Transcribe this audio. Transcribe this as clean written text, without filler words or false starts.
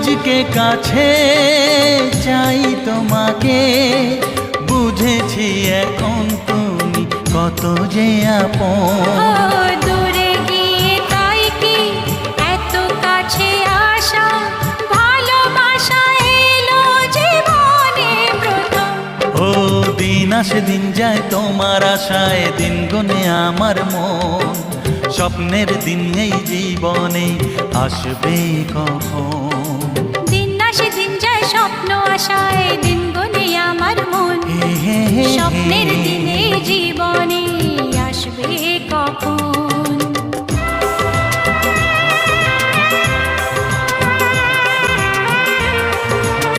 আজকে কাছে চাই তোমাকে, বুঝেছি এখন তুমি কত যে আপন। দূরে গিয়ে তাই কি এত কাছে আসা, ভালোবাসা এলো জীবনে প্রথম। ও দিন আসে দিন যায় তোমার আশায়, দিন গুনে আমার মন। স্বপ্নের দিন এই জীবনে আসবে কখন? দিন আসে দিন যায় স্বপ্ন আশায়, দিন গুনে আমার মন। স্বপ্নের দিনে জীবনে